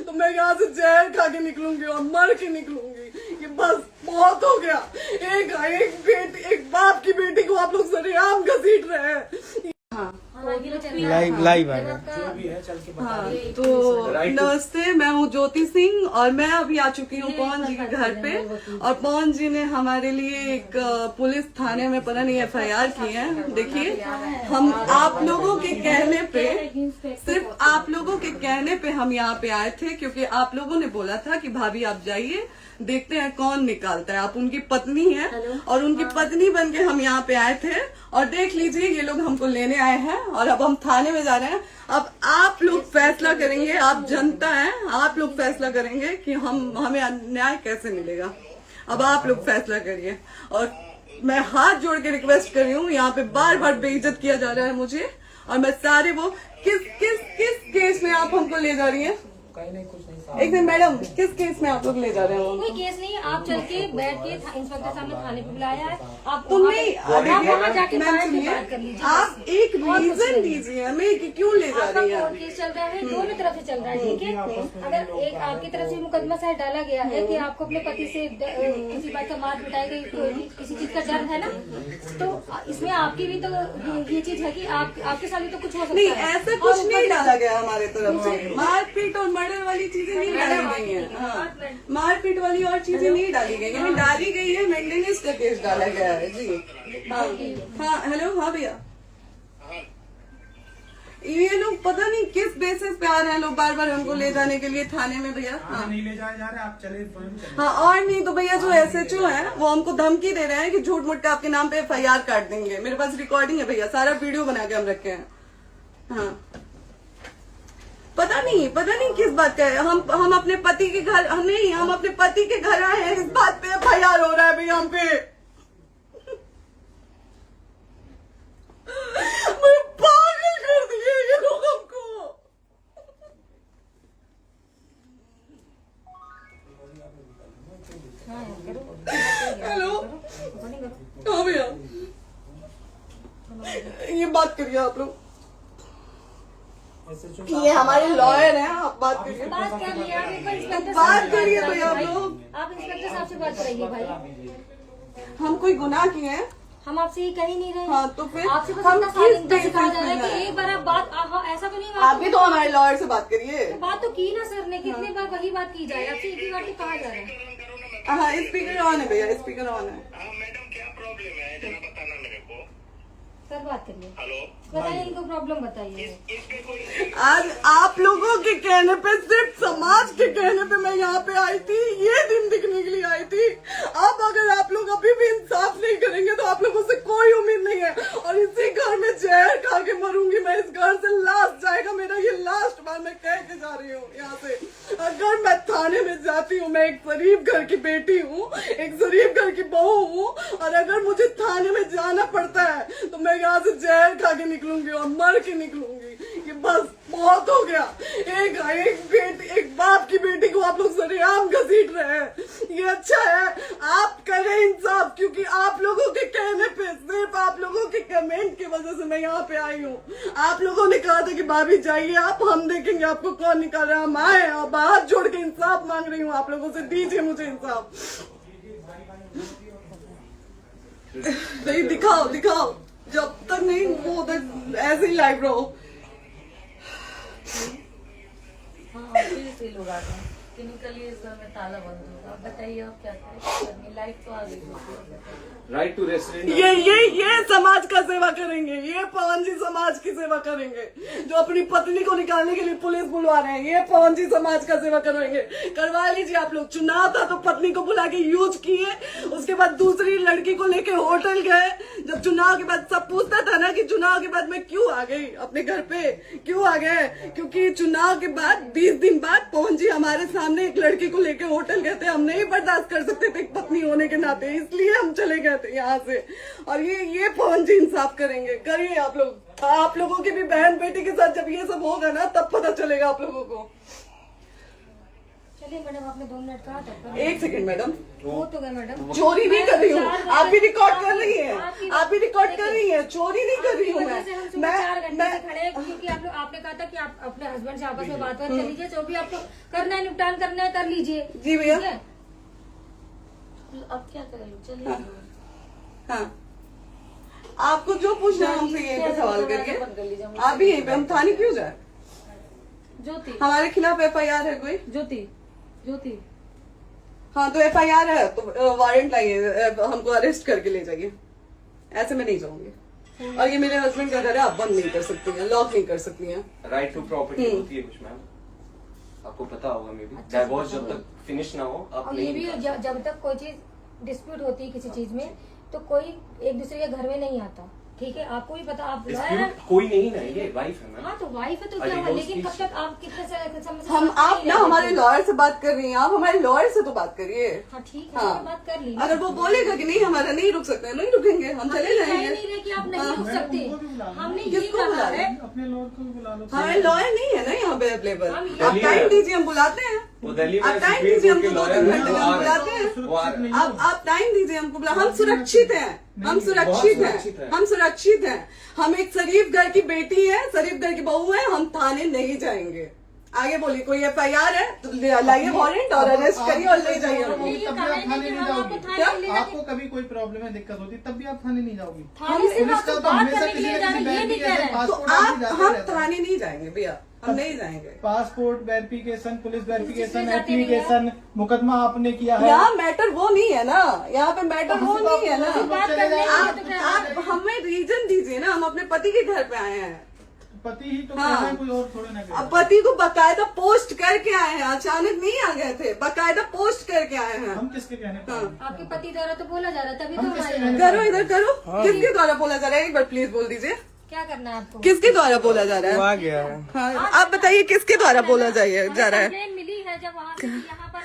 तो मैं यहाँ से जहर खा के निकलूंगी और मर के निकलूंगी। ये बस बहुत हो गया। एक बाप की बेटी को आप लोग सरेआम घसीट रहे हैं। लाइव आएगा जो भी है चल के बता। हाँ, तो नमस्ते, मैं हूँ ज्योति सिंह और मैं अभी आ चुकी हूँ पवन जी के घर पे। और पवन जी ने हमारे लिए एक पुलिस थाने में पता नहीं FIR की है। देखिए, हम आप लोगों के कहने पे, सिर्फ आप लोगों के कहने पे हम यहाँ पे आए थे, क्योंकि आप लोगों ने बोला था कि भाभी आप जाइए, देखते हैं कौन निकालता है। आप उनकी पत्नी है और उनकी पत्नी बन के हम यहाँ पे आए थे। और देख लीजिए, ये लोग हमको लेने आए हैं और अब हम थाने में जा रहे हैं। अब आप लोग फैसला करेंगे, आप जनता हैं, आप लोग फैसला करेंगे कि हमें न्याय कैसे मिलेगा। अब आप लोग फैसला करिए। और मैं हाथ जोड़ के रिक्वेस्ट कर रही हूँ, यहाँ पे बार बार बेइज्जत किया जा रहा है मुझे। और मैं सारे वो किस केस में आप हमको ले जा रही हैं? कहीं नहीं, कुछ नहीं। एक दिन मैडम, किस केस में आप लोग ले जा रहे हो? कोई केस नहीं, आप चल के बैठ के इंस्पेक्टर साहब ने थाने पे बुलाया है। आप तुम नहीं, आप वहाँ जाके मैम बात सुनिए, कर लीजिए। आप एक रीजन दीजिए हमें कि क्यों ले जा आपका रही है। कोर्ट केस चल रहा है, दोनों तरफ से चल रहा है, ठीक है। अगर एक आपकी तरफ से मुकदमा शायद डाला गया है कि आपको अपने पति से किसी बात का मार पिटाई गई, किसी चीज का डर है ना, तो इसमें आपकी भी तो ये चीज है कि आपके साथ भी तो कुछ हो सकता नहीं, है। ऐसा कुछ नहीं डाला गया हमारे तरफ से। मारपीट और मर्डर वाली चीजें नहीं डाली गई है। हाँ, मारपीट वाली और चीजें नहीं डाली गई है। डाली गई है मेंटेनेंस का केस डाला गया है जी। हाँ हेलो, हाँ भैया, ये लोग पता नहीं किस बेसिस पे आ रहे हैं लोग बार बार हमको ले जाने के लिए थाने में भैया। हाँ नहीं ले जाए जा रहे, आप चले स्वयं चले। हाँ, और नहीं तो भैया जो SHO है वो हमको धमकी दे रहे हैं कि झूठ मूठ के आपके नाम पे FIR काट देंगे। मेरे पास रिकॉर्डिंग है भैया, सारा वीडियो बना के हम रखे हैं। हाँ, पता नहीं किस बात का है। हम अपने पति के घर, हम अपने पति के घर आए हैं, इस बात पे FIR हो रहा है भैया हम पे। पागल कर दिए ये लोग हमको। हेलो, हाँ भैया, ये बात करिए आप लोग। ये हमारे लॉयर हैं, आप बात करिए। बात कर लिया, आप एक बार इंस्पेक्टर बात करिए भैया आप लोग। आप इंस्पेक्टर साहब से बात कराइए भाई। हम कोई गुनाह किए हैं? हम आपसे ये कह ही नहीं रहे। हाँ, तो फिर आपसे बस हम इतना किस सारी सिखाया जा रहा है बेसिस कि पे एक बार आप बात ऐसा तो नहीं आप भी तो हमारे लॉयर से बात करिए। बात तो की ना सर ने, कितने बार वही बात की जाए, आपसे एक ही बार तो कहा जा रहा है। हाँ, स्पीकर ऑन है भैया, स्पीकर ऑन है। मैडम क्या प्रॉब्लम है जरा बताना मेरे को। सर बात करिए, हेलो, बताइए इनको प्रॉब्लम बताइए। इसके कोई आज आप लोगों के कहने पे, सिर्फ समाज के कहने पे मैं यहाँ पे आई थी, ये दिन दिखने के लिए आई थी। अब अगर आप लोग अभी भी इंसाफ नहीं करेंगे तो आप लोगों से कोई उम्मीद नहीं है। और इसी घर में जहर खा के मरूंगी मैं। इस घर से लास्ट जाएगा मेरा, ये लास्ट बार मैं कह के जा रही हूँ यहाँ से। अगर मैं थाने में जाती हूँ, मैं एक शरीफ घर की बेटी हूँ, एक शरीफ घर की बहू हूँ, और अगर मुझे थाने में जाना पड़ता है तो मैं यहाँ से जहर खा के निकलूंगी और मर के निकलूंगी। ये बस बहुत हो गया। एक बाप की बेटी को आप लोग सरेआम घसीट रहे हैं। ये अच्छा है, आप करें इंसाफ, क्योंकि आप लोगों के कहने पे, सिर्फ आप लोगों के कमेंट की वजह से मैं यहाँ पे आई हूँ। आप लोगों ने कहा था कि भाभी जाइए आप, हम देखेंगे आपको कौन निकाल रहा है। हम आए और हाथ जोड़ के इंसाफ मांग रही हूँ आप लोगों से, दीजिए मुझे इंसाफ। नहीं, दिखाओ, जब तक नहीं वो उधर ऐसे ही लाइव रहो। हाँ, फिर से लोग आ गए कि निकलिए, इस घर में ताला बंद होगा। अब बताइए आप क्या करें, लाइफ तो आ गई। Right to restaurant. ये समाज का सेवा करेंगे, ये पवन जी समाज की सेवा करेंगे। जो अपनी पत्नी को निकालने के लिए पुलिस बुलवा रहे हैं, ये पवन जी समाज का सेवा करेंगे। करवा लीजिए आप लोग। चुनाव था तो पत्नी को बुला के यूज किए, उसके बाद दूसरी लड़की को लेके होटल गए। जब चुनाव के बाद सब पूछता था ना कि चुनाव के बाद मैं क्यों आ गई अपने घर पे, क्यों आ गए, क्योंकि चुनाव के बाद 20 दिन बाद पवन जी हमारे सामने एक लड़की को लेके होटल गए थे। हम नहीं बर्दाश्त कर सकते थे एक पत्नी होने के नाते, इसलिए हम चले गए थे यहाँ से। और ये पवन जी इंसाफ करेंगे। करिए आप लोग। आप लोगों की भी बहन बेटी के साथ जब ये सब होगा ना, तब पता चलेगा आप लोगों को। चलिए नहीं मैडम, आपने 2 मिनट कहा था। एक सेकंड मैडम, वो तो गए मैडम। चोरी नहीं कर रही हूँ, आप भी रिकॉर्ड कर रही हैं, आप भी रिकॉर्ड कर रही हैं, चोरी नहीं कर रही हूँ वजह से हम सुबह 4 घंटे मैं से खड़े हैं, क्योंकि आप लोग आपने कहा था कि आप अपने हस्बैंड से आपस में बात कर लीजिए, जो भी आपको करना है निपटान करना है कर लीजिए। जी भैया। ठीक है? अब क्या करें, चलिए। हाँ, आपको जो पूछना है हमसे यहीं पे सवाल करिए। आप भी यहीं पे, हम थाने क्यों जाए? ज्योति, हमारे खिलाफ FIR है कोई? ज्योति, ज्योति, हाँ तो FIR है तो वारंट लाइए, हमको अरेस्ट करके ले जाइए। ऐसे में नहीं जाऊंगी। और ये मेरे हस्बैंड का घर है, आप बंद नहीं कर सकती हैं, लॉक नहीं कर सकती हैं। राइट टू प्रॉपर्टी होती है कुछ मैम, आपको पता होगा मे बी। डाइवोर्स जब तक फिनिश ना हो आप और ये नहीं भी जब तक कोई चीज डिस्प्यूट होती है किसी चीज में, तो कोई एक दूसरे के घर में नहीं आता। ठीक है, आपको भी पता, आप डिस्प्यूट कोई नहीं ना, ये वाइफ है मैम। हाँ तो वाइफ है तो क्या हुआ, लेकिन कब तक आप कितने समय से हम साथ आप नहीं ना रहे हमारे थे? लॉयर से बात कर रही हैं, आप हमारे लॉयर से तो बात करिए। हाँ ठीक है, हाँ। मैंने बात कर ली। अगर वो बोलेगा कि नहीं हमारा नहीं रुक सकते, नहीं रुकेंगे, हम चले कह जाएंगे। नहीं रहे कि आप नहीं रुक सकते, हमने ये किसको कहा बुला है। अपने लॉर्ड को भी बुला लो। हमारे लॉयर नहीं है ना यहाँ पे अवेलेबल। हम आप टाइम दीजिए, हम बुलाते हैं। वो दिल्ली में आप टाइम सुप्रीम दीजिए, कोर्ट के हमको 2-3 लॉयर घंटे में हम बुलाते हैं। वो आ रहे हैं। आप टाइम दीजिए हमको, हम सुरक्षित हैं, हम सुरक्षित सुरक्षित हैं, हैं। हम सुरक्षित हैं। हम एक शरीफ घर की बेटी है, शरीफ घर की बहू है, हम थाने नहीं जाएंगे। आगे बोलिए, कोई FIR है तो लाइए वारंट और अरेस्ट करिए और ले जाइए हमको। ये तब भी कहा आप है थाने कि नहीं हम जाओगी। आपको थाने क्या? ले जाके- आपको कभी कोई प्रॉब्लम है, दिक्कत होती, तब भी आप थाने नहीं जाओगी। थाने से पुलिस बात का तो बात हमेशा करने के किसी लिए न जा रहे किसी हैं, ये नहीं कह रहे हैं। तो पासपोर्ट आदि जाते हम रहता है। थाने नहीं जाएंगे भैया, हम नहीं जाएंगे। पासपोर्ट वेरिफिकेशन, पुलिस वेरिफिकेशन, जाते नहीं है। एप्लीकेशन, मुकदमा आपने किया है। यहाँ मैटर वो नहीं है ना, यहाँ पे मैटर वो नहीं है ना। बात करने के लिए तो क्या- आप हमें रीजन दीजिए ना, हम अपने पति के घर पे आए हैं। पति ही तो हाँ। कह रहे हैं, कोई और थोड़े ना कह रहे अब हैं। पति को बकायदा पोस्ट करके आए हैं, अचानक नहीं आ गए थे, बकायदा पोस्ट करके आए हैं। हम किसके कहने पर आए? आपके पति द्वारा तो बोला जा रहा है, तभी हम तो किसके हमारे कहने करो इधर करो, किसके द्वारा बोला जा रहा है? एक बार प्लीज बोल दीजिए, क्या करना है आपको? किसके द्वारा बोला जा रहा वो है? आ गया है। हाँ, आप बताइए किसके द्वारा बोला जा रहा है? कंप्लेन मिली है जब वहाँ से यहाँ पर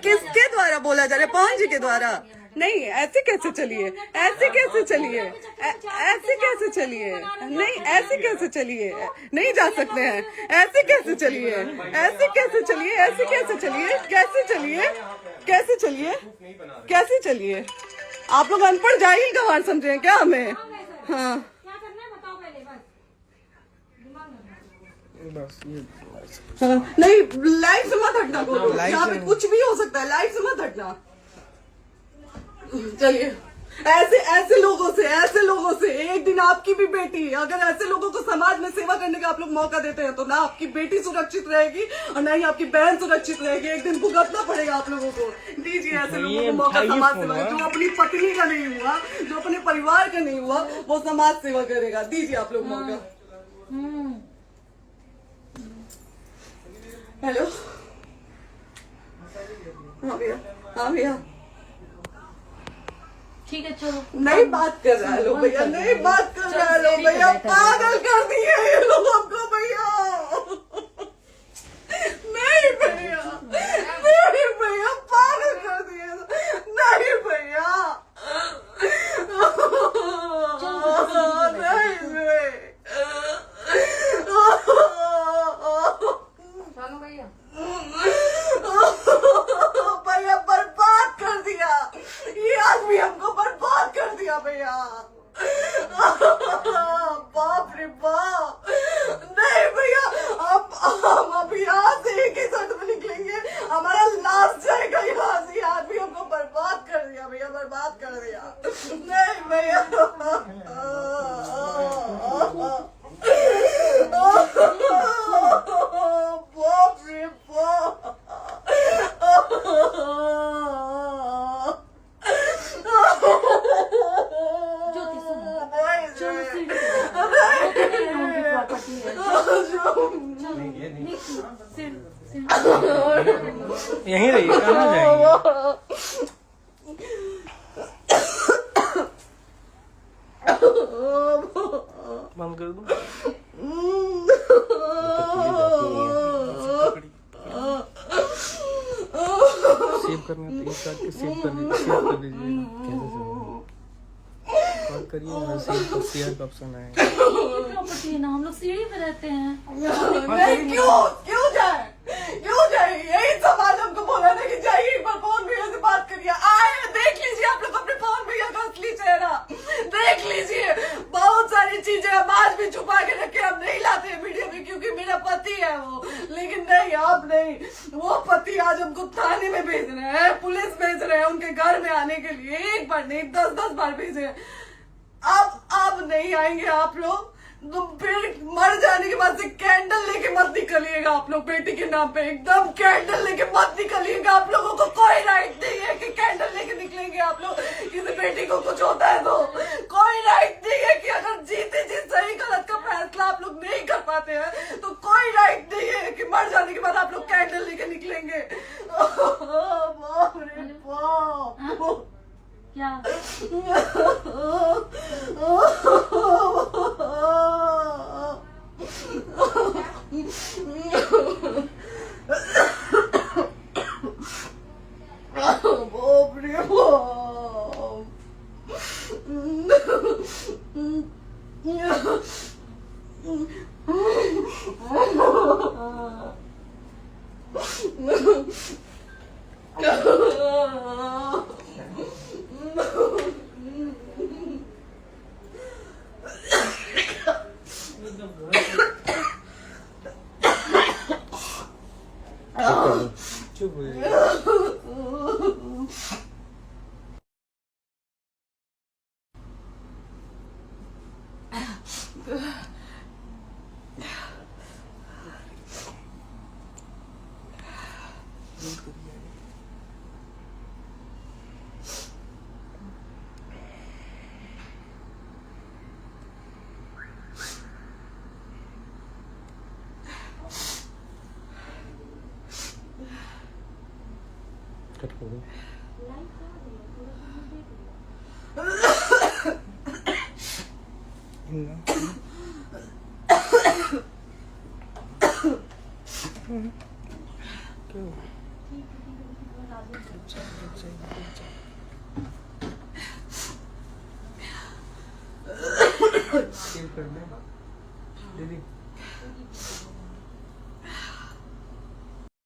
किसके द्वारा बोला जा रहा है? पवन जी के द्वारा? नहीं, ऐसे कैसे चलिए, ऐसे कैसे चलिए, ऐसे कैसे चलिए, नहीं ऐसे कैसे चलिए, नहीं जा सकते हैं, ऐसे कैसे चलिए, ऐसे कैसे चलिए, ऐसे कैसे चलिए, कैसे चलिए, कैसे चलिए, कैसे चलिए? आप लोग अनपढ़ जाहिल गंवार समझे हैं क्या हमें? हाँ क्या करना है बताओ पहले, बस दिमाग में बस ये हाँ, नहीं लाइफ से मत हटना, को लाइफ यहाँ पे से- कुछ भी हो सकता है, लाइफ से मत हटना। चलिए, ऐसे लोगों से एक दिन आपकी भी बेटी, अगर ऐसे लोगों को समाज में सेवा करने का आप लोग मौका देते हैं तो ना आपकी बेटी सुरक्षित रहेगी और ना ही आपकी बहन सुरक्षित रहेगी। एक दिन भुगतना पड़ेगा आप लोगों को। दीजिए ऐसे लोगों को मौका समाज सेवा का, जो अपनी पत्नी का नहीं हुआ, जो अपने परिवार का नहीं हुआ, वो समाज सेवा करेगा। दीजिए आप लोग मौका। हेलो, हाँ भैया, हाँ भैया, ठीक है चलो। नहीं बात कर रहा है लोग भैया, नहीं बात कर रहा है लोग भैया, पागल कर दिए ये लोग हमको भैया। नहीं भैया, नहीं भैया, पागल कर दिए, नहीं भैया, नहीं चलो भैया, भैया बर्बाद कर दिया ये आदमी, हमको बर्बाद कर दिया भैया। बाप रे बाप, नहीं भैया, हम अब यहाँ से एक ही साथ में निकलेंगे, हमारा लास्ट जाएगा यहाँ से। ये आदमी हमको बर्बाद कर दिया भैया, बर्बाद कर दिया। नहीं भैया, बाप रे बाप, ज्योति सुनो, नहीं, चलो सीढ़ी पे नहीं, प्रॉपर्टी है, नहीं, ये नहीं। सीढ़ी यहीं रहिए, कहाँ जाएंगे? बंद कर दो। सेव करना तो एक काट के सेव कर दीजिए, सेव कर दीजिए। कैसे कॉल करिए ना, सेव शेयर का ऑप्शन आएगा। प्रॉपर्टी है ना, हम लोग सीढ़ी पे रहते हैं। नहीं, क्यों जाए, यही समाज नहीं, वो पति आज हमको थाने में भेज रहे हैं, पुलिस भेज रहे हैं उनके घर में आने के लिए, 1 बार नहीं 10-10 बार भेजे हैं। अब नहीं आएंगे आप लोग तो फिर मर जाने के बाद से कैंडल लेके मत निकलिएगा आप लोग बेटी के नाम पे, एकदम कैंडल लेके मत निकलिएगा। आप लोगों को कोई राइट नहीं है कि कैंडल लेके निकलेंगे आप लोग, किसी बेटी को कुछ होता है तो कोई राइट नहीं है कि अगर जीते जी सही गलत का फैसला आप लोग नहीं कर पाते हैं तो कोई राइट नहीं है कि मर जाने के बाद आप लोग कैंडल लेके निकलेंगे। बाप रे बाप। क्या बाप रे चुप हो जाइए। कट कर दो। सेव कर दे दीदी।